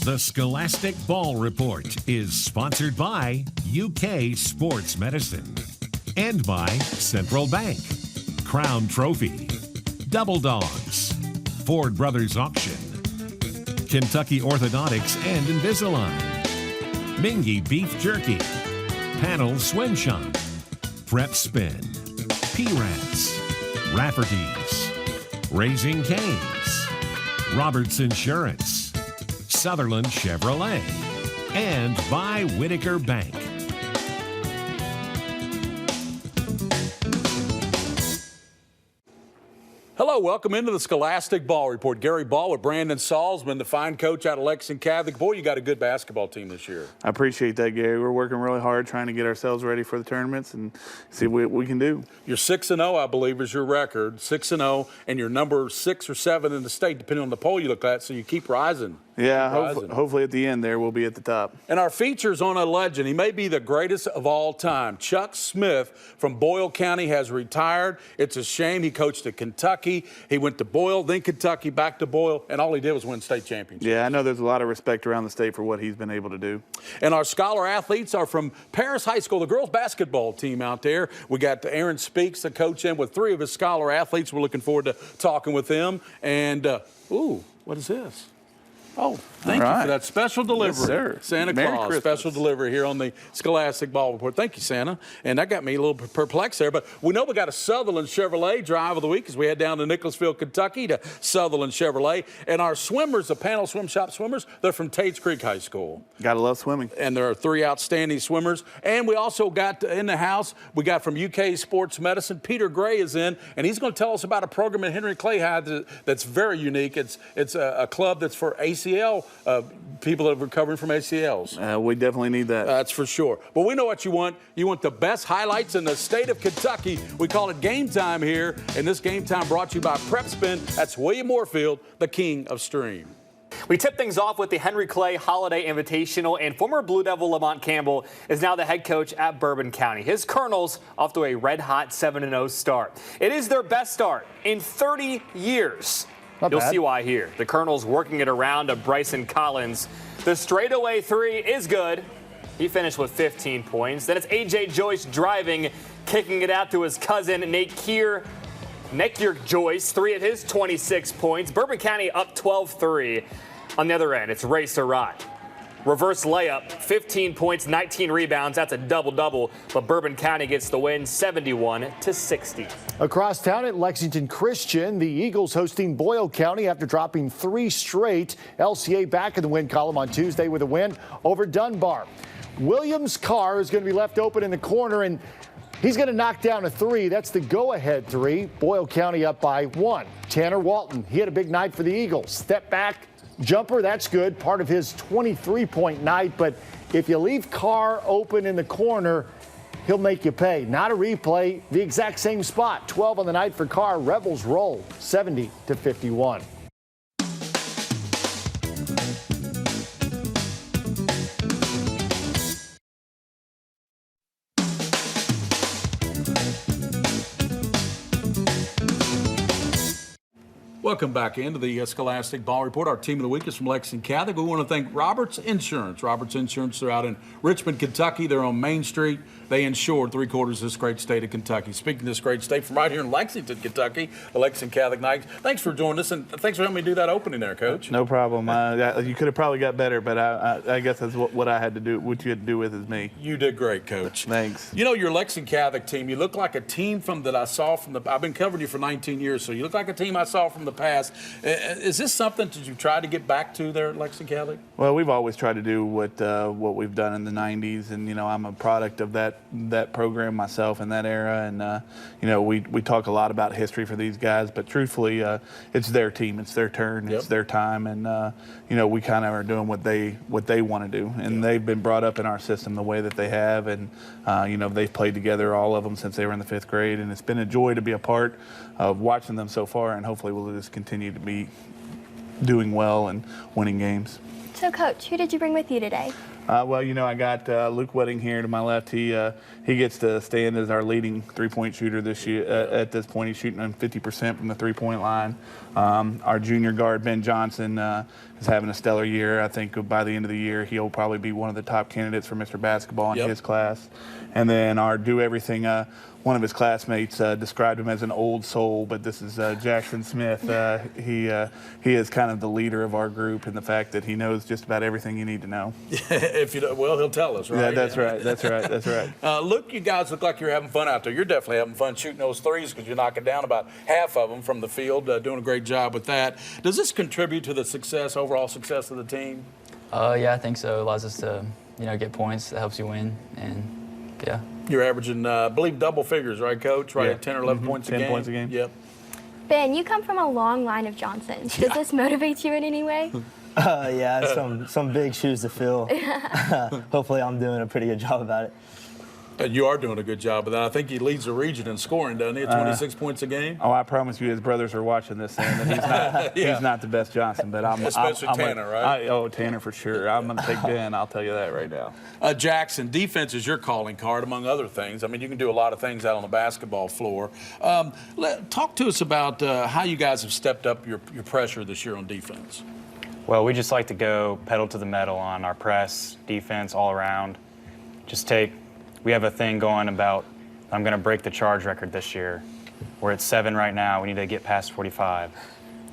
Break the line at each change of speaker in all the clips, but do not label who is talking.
The Scholastic Ball Report is sponsored by UK Sports Medicine and by Central Bank, Crown Trophy, Double Dogs, Ford Brothers Auction, Kentucky Orthodontics and Invisalign, Mingy Beef Jerky, Pannell Swim Shop, Prep Spin, P-Rats, Rafferty's, Raising Cane's, Roberts Insurance, Sutherland Chevrolet, and by Whitaker Bank.
Hello, welcome into the Scholastic Ball Report. Gary Ball with Brandon Salzman, the fine coach out of Lexington Catholic. Boy, you got a good basketball team this year.
I appreciate that, Gary. We're working really hard trying to get ourselves ready for the tournaments and see what we can do.
You're 6-0, I believe, is your record. 6-0, and you're number 6 or 7 in the state, depending on the poll you look at, so you keep rising.
Yeah, hopefully at the end there we'll be at the top.
And our feature's on a legend. He may be the greatest of all time. Chuck Smith from Boyle County has retired. It's a shame. He coached at Kentucky. He went to Boyle, then Kentucky, back to Boyle, and all he did was win state championships.
Yeah, I know there's a lot of respect around the state for what he's been able to do.
And our scholar athletes are from Paris High School, the girls basketball team out there. We got Aaron Speaks, the coach, in with 3 of his scholar athletes. We're looking forward to talking with them. And, ooh, what is this? Oh, thank you for that special delivery.
Yes, sir.
Santa
Merry
Claus,
Christmas.
special delivery here on the Scholastic Ball Report. Thank you, Santa. And that got me a little perplexed there. But we know we got a Sutherland Chevrolet drive of the week as we head down to Nicholasville, Kentucky to Sutherland Chevrolet. And our swimmers, the Pannell Swim Shop swimmers, they're from Tates Creek High School.
Gotta love swimming. And
there are 3 outstanding swimmers. And we also got in the house, we got from UK Sports Medicine, Peter Gray is in, and he's going to tell us about a program in Henry Clay High that's very unique. It's a club that's for ACL people that are recovering from ACLs.
We definitely need that.
That's for sure. But we know what you want. You want the best highlights in the state of Kentucky. We call it Game Time here, and this Game Time brought to you by Prep Spin. That's William Moorfield, the king of stream.
We tip things off with the Henry Clay Holiday Invitational, and former Blue Devil Lamont Campbell is now the head coach at Bourbon County. His Colonels off to a red-hot 7-0 start. It is their best start in 30 years. You'll see why here. The Colonels working it around to Bryson Collins. The straightaway 3 is good. He finished with 15 points. Then it's A.J. Joyce driving, kicking it out to his cousin, Nekier Joyce, 3 of his 26 points. Bourbon County up 12-3. On the other end, it's Ray Surratt. Reverse layup, 15 points, 19 rebounds. That's a double-double, but Bourbon County gets the win 71-60.
Across town at Lexington Christian, the Eagles hosting Boyle County after dropping 3 straight. LCA back in the win column on Tuesday with a win over Dunbar. Williams' car is going to be left open in the corner, and he's going to knock down a 3. That's the go-ahead 3. Boyle County up by 1. Tanner Walton, he had a big night for the Eagles. Step back. Jumper, that's good, part of his 23-point night, but if you leave Carr open in the corner, he'll make you pay. Not a replay, the exact same spot. 12 on the night for Carr. Rebels roll 70-51.
Welcome back into the Scholastic Ball Report. Our team of the week is from Lexington Catholic. We want to thank Roberts Insurance. Roberts Insurance, they're out in Richmond, Kentucky. They're on Main Street. They insure 3/4 of this great state of Kentucky. Speaking of this great state, from right here in Lexington, Kentucky, the Lexington Catholic Knights. Thanks for joining us, and thanks for helping me do that opening there, Coach.
No problem. You could have probably got better, but I guess that's what I had to do. What you had to do with is me.
You did great, Coach.
Thanks.
You know, your Lexington Catholic team, you look like a team that I saw from I've been covering you for 19 years, so you look like a team I saw from the past. Is this something that you try to get back to there at Lexington Catholic?
Well, we've always tried to do what we've done in the 90s, and, you know, I'm a product of that program myself in that era, and, you know, we talk a lot about history for these guys, but truthfully, it's their team, it's their turn, it's their time, and, you know, we kind of are doing what they want to do, and they've been brought up in our system the way that they have, and, you know, they've played together, all of them, since they were in the 5th grade, and it's been a joy to be a part of watching them so far, and hopefully we'll just continue to be doing well and winning games.
So, Coach, who did you bring with you today?
Well, I got Luke Wedding here to my left. He gets to stand as our leading three-point shooter this year. At this point, he's shooting on 50% from the three-point line. Our junior guard, Ben Johnson, is having a stellar year. I think by the end of the year, he'll probably be one of the top candidates for Mr. Basketball in his class. And then our do-everything, one of his classmates described him as an old soul, but this is Jackson Smith. He is kind of the leader of our group in the fact that he knows just about everything you need to know.
If you don't, well, he'll tell us, right?
Yeah, that's right. That's right.
Luke, you guys look like you're having fun out there. You're definitely having fun shooting those threes because you're knocking down about half of them from the field, doing a great job with that. Does this contribute to the overall success of the team?
Yeah, I think so. It allows us to, get points. That helps you win, and yeah.
You're averaging, I believe, double figures, right, Coach? Right, at 10 or 11 points a game.
10 points a game.
Yep.
Ben, you come from a long line of Johnsons. Does this motivate you in any way?
Yeah, some big shoes to fill. Hopefully I'm doing a pretty good job about it.
You are doing a good job of that. I think he leads the region in scoring, doesn't he? 26 points a game.
Oh, I promise you, his brothers are watching this, saying that he's not. He's not the best Johnson, but
especially Tanner, right?
Tanner for sure. I'm going to take Ben. I'll tell you that right now.
Jackson, defense is your calling card, among other things. I mean, you can do a lot of things out on the basketball floor. Talk to us about how you guys have stepped up your pressure this year on defense.
Well, we just like to go pedal to the metal on our press, defense, all around. We have a thing going about, I'm going to break the charge record this year. We're at 7 right now. We need to get past 45.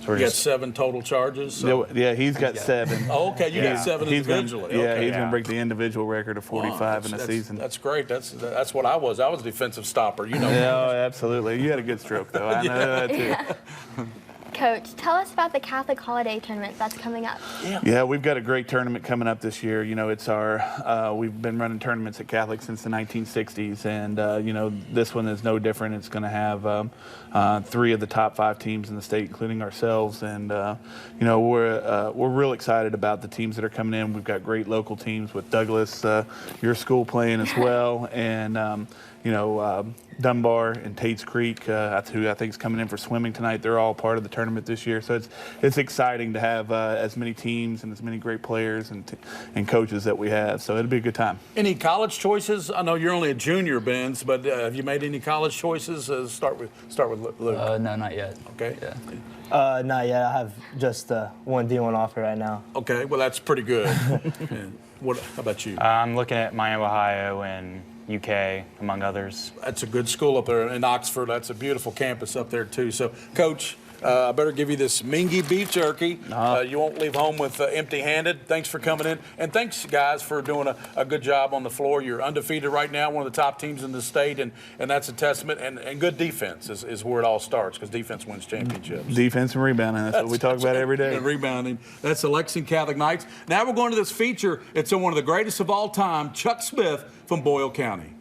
So
you got 7 total charges?
So. Yeah, he's got 7.
Oh, okay, you got 7 individually.
He's going to break the individual record of 45 in a season.
That's great. That's what I was. I was a defensive stopper,
Yeah, absolutely. You had a good stroke, though. I know that, too.
Coach, tell us about the Catholic Holiday Tournament that's coming up.
Yeah, we've got a great tournament coming up this year. It's we've been running tournaments at Catholic since the 1960s, and this one is no different. It's going to have 3 of the top 5 teams in the state, including ourselves, and we're real excited about the teams that are coming in. We've got great local teams with Douglas, your school, playing as well, and Dunbar and Tates Creek, who I think is coming in for swimming tonight. They're all part of the tournament this year. So it's exciting to have as many teams and as many great players and coaches that we have. So it'll be a good time.
Any college choices? I know you're only a junior, Benz, but have you made any college choices? Start with Luke.
No, not yet.
Okay.
Yeah.
Not yet. I have just one D1 offer right now.
Okay, well, that's pretty good. And how about you?
I'm looking at Miami, Ohio, and UK, among others.
That's a good school up there in Oxford. That's a beautiful campus up there, too. So, Coach, I better give you this Mingy beef jerky. You won't leave home with empty-handed. Thanks for coming in. And thanks, guys, for doing a good job on the floor. You're undefeated right now, one of the top teams in the state, and that's a testament. And good defense is where it all starts, because defense wins championships.
Defense and rebounding. That's what we talk about every day.
And rebounding. That's the Lexington Catholic Knights. Now we're going to this feature. It's on one of the greatest of all time, Chuck Smith from Boyle County.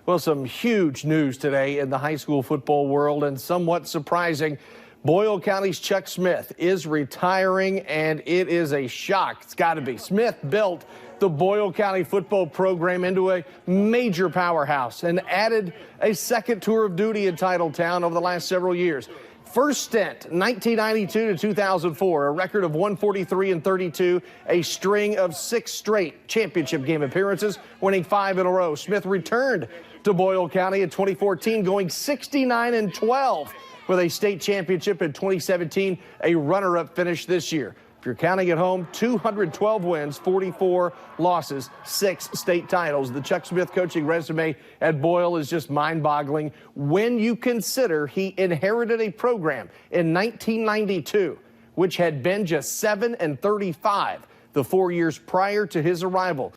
Well, some huge news today in the high school football world, and somewhat surprising. Boyle County's Chuck Smith is retiring, and it is a shock. It's got to be. Smith built the Boyle County football program into a major powerhouse and added a second tour of duty in Titletown over the last several years. First stint, 1992 to 2004, a record of 143-32, a string of 6 straight championship game appearances, winning 5 in a row. Smith returned to Boyle County in 2014, going 69-12 with a state championship in 2017, a runner-up finish this year. If you're counting at home, 212 wins, 44 losses, 6 state titles. The Chuck Smith coaching resume at Boyle is just mind-boggling when you consider he inherited a program in 1992, which had been just 7-35 the 4 years prior to his arrival.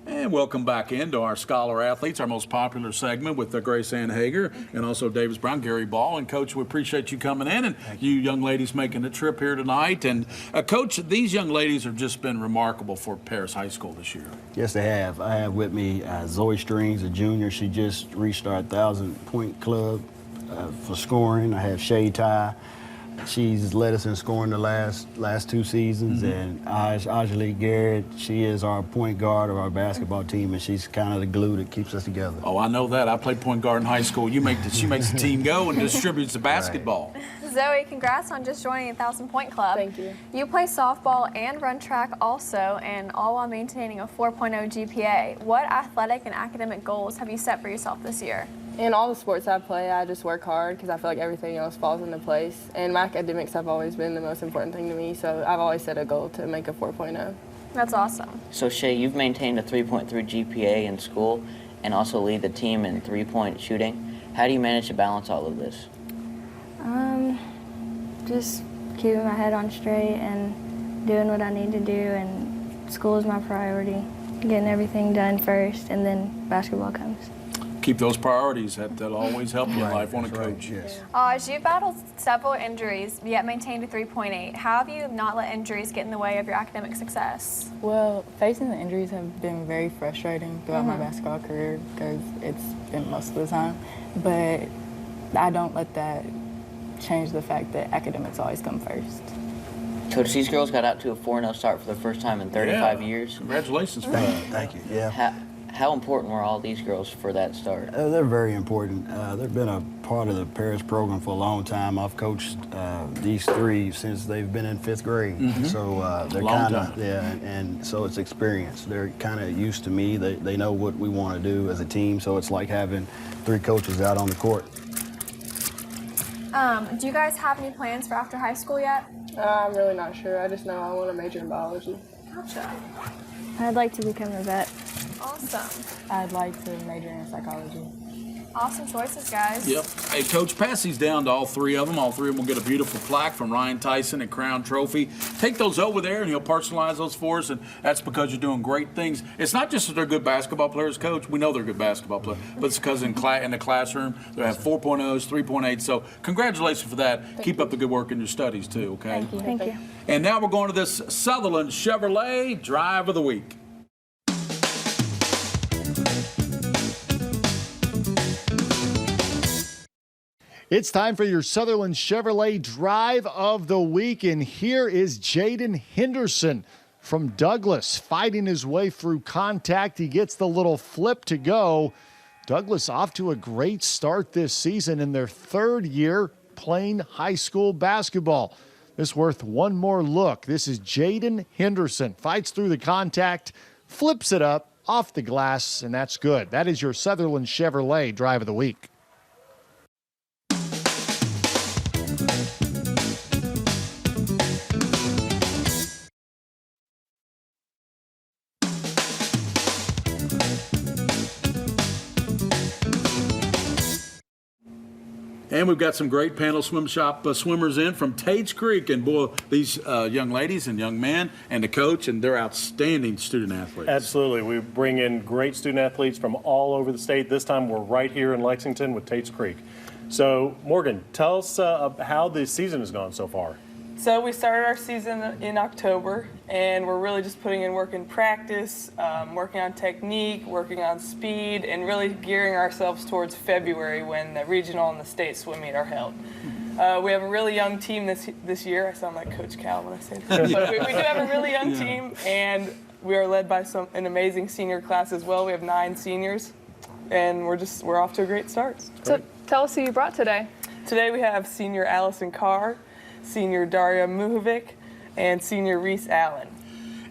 And welcome back into our Scholar Athletes, our most popular segment with Grace Ann Hager and also Davis Brown, Gary Ball. And, Coach, we appreciate you coming in and you young ladies making the trip here tonight. And, Coach, these young ladies have just been remarkable for Paris High School this year.
Yes, they have. I have with me Zoe Strings, a junior. She just reached our 1,000-point club for scoring. I have Shay Ty, She's led us in scoring the last 2 seasons, and Ajali Garrett, she is our point guard of our basketball team, and she's kind of the glue that keeps us together.
Oh, I know that. I played point guard in high school. She makes the team go and distributes the basketball.
Right. Zoe, congrats on just joining the 1,000-point club.
Thank you.
You play softball and run track also, and all while maintaining a 4.0 GPA. What athletic and academic goals have you set for yourself this year?
In all the sports I play, I just work hard because I feel like everything else falls into place. And my academics have always been the most important thing to me, so I've always set a goal to make a 4.0.
That's awesome.
So Shay, you've maintained a 3.3 GPA in school and also lead the team in three-point shooting. How do you manage to balance all of this?
Just keeping my head on straight and doing what I need to do, and school is my priority. Getting everything done first, and then basketball comes.
Keep those priorities. That'll always help you in life, won't it, Coach?
Yes.
As you've battled several injuries, yet maintained a 3.8, how have you not let injuries get in the way of your academic success?
Well, facing the injuries have been very frustrating throughout my basketball career because it's been most of the time. But I don't let that change the fact that academics always come first.
Coach, these girls got out to a 4-0 start for the first time in 35 years.
Congratulations for that.
Thank you. Yeah.
How important were all these girls for that start?
They're very important. They've been a part of the Paris program for a long time. I've coached these 3 since they've been in 5th grade. So they're kind of, and so it's experience. They're kind of used to me. They know what we want to do as a team, so it's like having 3 coaches out on the court.
Do you guys have any plans for after high school yet?
I'm really not sure. I just know I want to major in biology.
Gotcha.
I'd like to become a vet.
Awesome.
I'd like to major in psychology.
Awesome choices, guys.
Yep. Hey, Coach, pass these down to all 3 of them. All 3 of them will get a beautiful plaque from Ryan Tyson at Crown Trophy. Take those over there, and he'll personalize those for us, and that's because you're doing great things. It's not just that they're good basketball players, Coach. We know they're good basketball players, but it's because in the classroom they have 4.0s, 3.8s. So congratulations for that. Keep up the good work in your studies, too, okay?
Thank you. Thank you.
And now we're going to this Sutherland Chevrolet Drive of the Week.
It's time for your Sutherland Chevrolet Drive of the Week, and here is Jaden Henderson from Douglas fighting his way through contact. He gets the little flip to go. Douglas off to a great start this season in their 3rd year playing high school basketball. This worth one more look. This is Jaden Henderson. Fights through the contact, flips it up off the glass, and that's good. That is your Sutherland Chevrolet Drive of the Week.
And we've got some great Pannell Swim Shop swimmers in from Tates Creek. And boy, these young ladies and young men and the coach, and they're outstanding student athletes.
Absolutely. We bring in great student athletes from all over the state. This time we're right here in Lexington with Tates Creek. So, Morgan, tell us how the season has gone so far.
So we started our season in October, and we're really just putting in work in practice, working on technique, working on speed, and really gearing ourselves towards February when the regional and the state swim meet are held. We have a really young team this year. I sound like Coach Cal when I say that. But we do have a really young team, and we are led by an amazing senior class as well. We have 9 seniors, and we're off to a great start.
So tell us who you brought today.
Today we have senior Allison Carr, senior Daria Muhovic, and senior Reese Allen.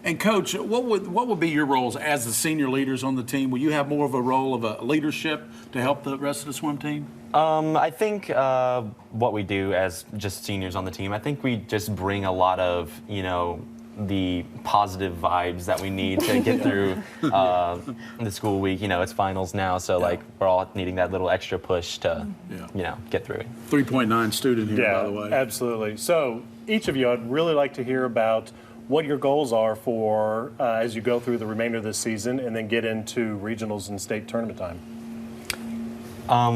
And Coach, what would be your roles as the senior leaders on the team? Will you have more of a role of a leadership to help the rest of the swim team?
I think what we do as just seniors on the team, I think we just bring a lot of, the positive vibes that we need to get through the school week. It's finals now, so we're all needing that little extra push to, get through it.
3.9 student here, by the way.
Absolutely. So each of you, I'd really like to hear about what your goals are for as you go through the remainder of this season and then get into regionals and state tournament time.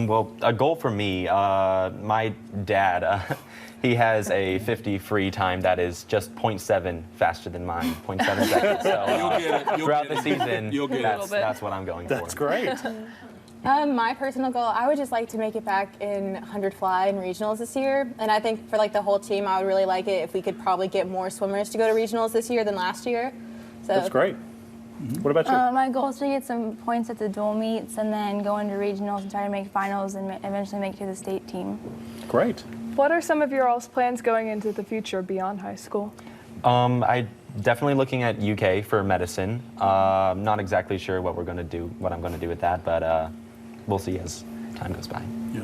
Well, a goal for me, my dad, he has a 50 free time that is just 0.7 faster than mine, 0.7 seconds. So
You'll get it.
throughout the season,
You'll get
that's what I'm going for.
That's great.
My personal goal, I would just like to make it back in 100 fly in regionals this year. And I think for like the whole team, I would really like it if we could probably get more swimmers to go to regionals this year than last year. So
That's great. What about you?
My goal is to get some points at the dual meets and then go into regionals and try to make finals and eventually make it to the state team.
Great.
What are some of your all's plans going into the future beyond high school?
I definitely looking at UK for medicine. Not exactly sure what I'm going to do with that, but we'll see as time goes by.
Yeah.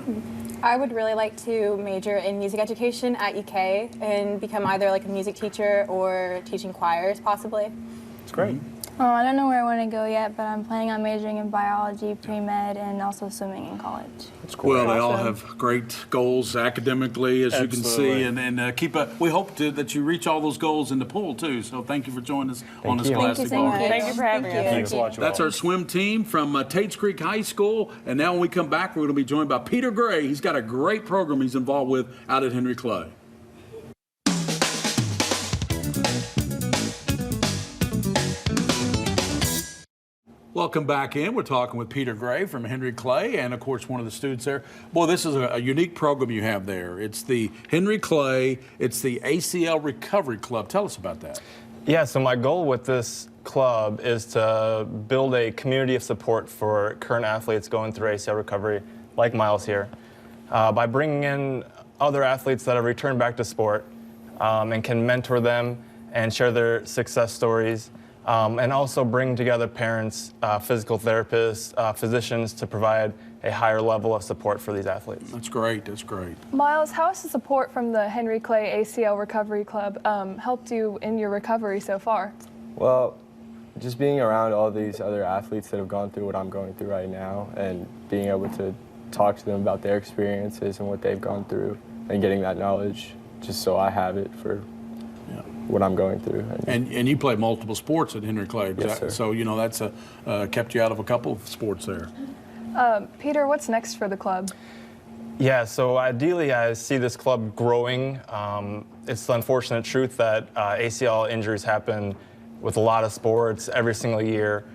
I would really like to major in music education at UK and become either like a music teacher or teaching choirs possibly.
That's great.
Oh, I don't know where I want to go yet, but I'm planning on majoring in biology, pre-med, and also swimming in college.
That's cool.
Well, they all have great goals academically, as you can see, and keep up. We hope that you reach all those goals in the pool too. So thank you for joining us on the Scholastic Ball.
Thank you for having us.
Thanks a lot,
That's our swim team from Tates Creek High School. And now when we come back, we're going to be joined by Peter Gray. He's got a great program he's involved with out at Henry Clay. Welcome back in. We're talking with Peter Gray from Henry Clay and, of course, one of the students there. Boy, this is a unique program you have there. It's the Henry Clay. It's the ACL Recovery Club. Tell us about that.
Yeah, so my goal with this club is to build a community of support for current athletes going through ACL recovery, like Miles here, by bringing in other athletes that have returned back to sport and can mentor them and share their success stories. And also bring together parents, physical therapists, physicians to provide a higher level of support for these athletes.
That's great. That's great.
Miles, how has the support from the Henry Clay ACL Recovery Club helped you in your recovery so far?
Well, just being around all these other athletes that have gone through what I'm going through right now and being able to talk to them about their experiences and what they've gone through and getting that knowledge just so I have it for what I'm going through.
And you play multiple sports at Henry Clay,
yes, sir.
So you know that's kept you out of a couple of sports there.
Peter, what's next for the club?
Yeah, so ideally I see this club growing. It's the unfortunate truth that ACL injuries happen with a lot of sports every single year.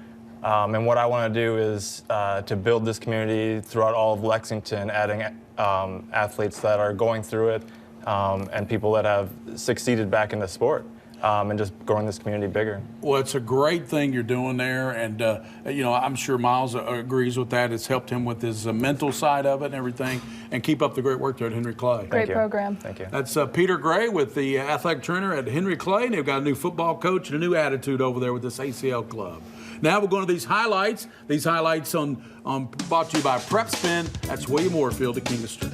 And what I want to do is to build this community throughout all of Lexington, adding athletes that are going through it, and people that have succeeded back in the sport, and just growing this community bigger.
Well, it's a great thing you're doing there, and you know, I'm sure Miles agrees with that. It's helped him with his mental side of it and everything, and keep up the great work there at Henry Clay.
Great program.
Thank you.
That's Peter Gray with the athletic trainer at Henry Clay, and they've got a new football coach and a new attitude over there with this ACL club. Now we're going to these highlights. These highlights brought to you by Prep Spin. That's William Warfield at King of Street.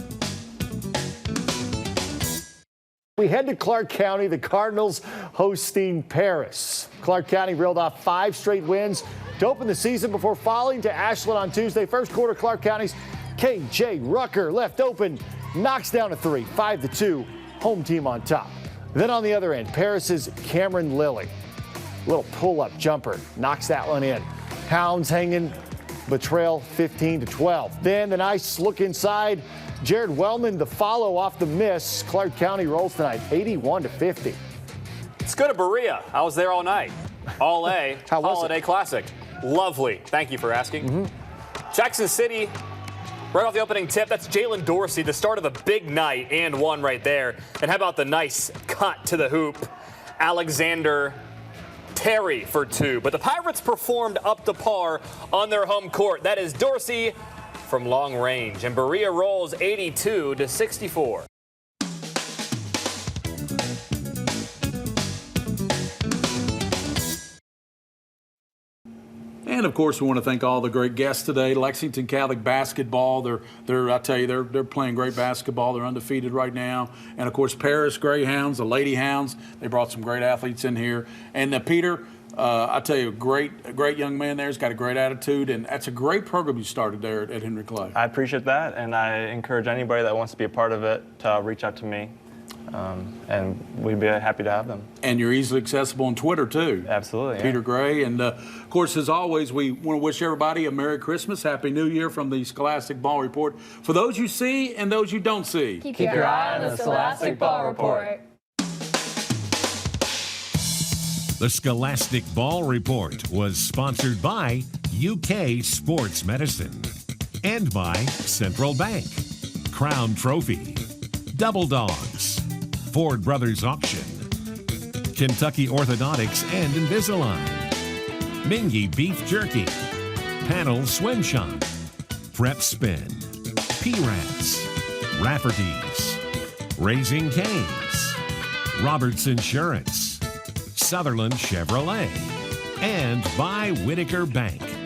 We head to Clark County, the Cardinals hosting Paris. Clark County reeled off 5 straight wins to open the season before falling to Ashland on Tuesday. First quarter, Clark County's KJ Rucker left open, knocks down a 3, 5-2, home team on top. Then on the other end, Paris's Cameron Lilly, little pull-up jumper, knocks that one in. Hounds hanging, but trail 15-12. Then the nice look inside. Jared Wellman, the follow off the miss. Clark County rolls tonight, 81-50.
Let's go to Berea. I was there all night. All A, Holiday Classic. Lovely. Thank you for asking. Jackson City, right off the opening tip, that's Jalen Dorsey, the start of the big night, and one right there. And how about the nice cut to the hoop? Alexander Terry for 2. But the Pirates performed up to par on their home court. That is Dorsey from long range, and Berea rolls 82-64.
And of course, we want to thank all the great guests today. Lexington Catholic basketball, I tell you, they're playing great basketball. They're undefeated right now. And of course, Paris Greyhounds, the Lady Hounds, they brought some great athletes in here. And Peter, I tell you, a great young man there. He's got a great attitude, and that's a great program you started there at Henry Clay.
I appreciate that, and I encourage anybody that wants to be a part of it to reach out to me, and we'd be happy to have them.
And you're easily accessible on Twitter, too.
Absolutely. Yeah.
Peter Gray. And, of course, as always, we want to wish everybody a Merry Christmas, Happy New Year from the Scholastic Ball Report. For those you see and those you don't see,
Keep your eye on the Scholastic Ball Report.
The Scholastic Ball Report was sponsored by UK Sports Medicine. And by Central Bank, Crown Trophy, Double Dogs, Ford Brothers Auction, Kentucky Orthodontics and Invisalign, Mingy Beef Jerky, Pannell Swim Shop, Prep Spin, P-Rats, Rafferty's, Raising Cane's, Roberts Insurance, Sutherland Chevrolet, and by Whitaker Bank.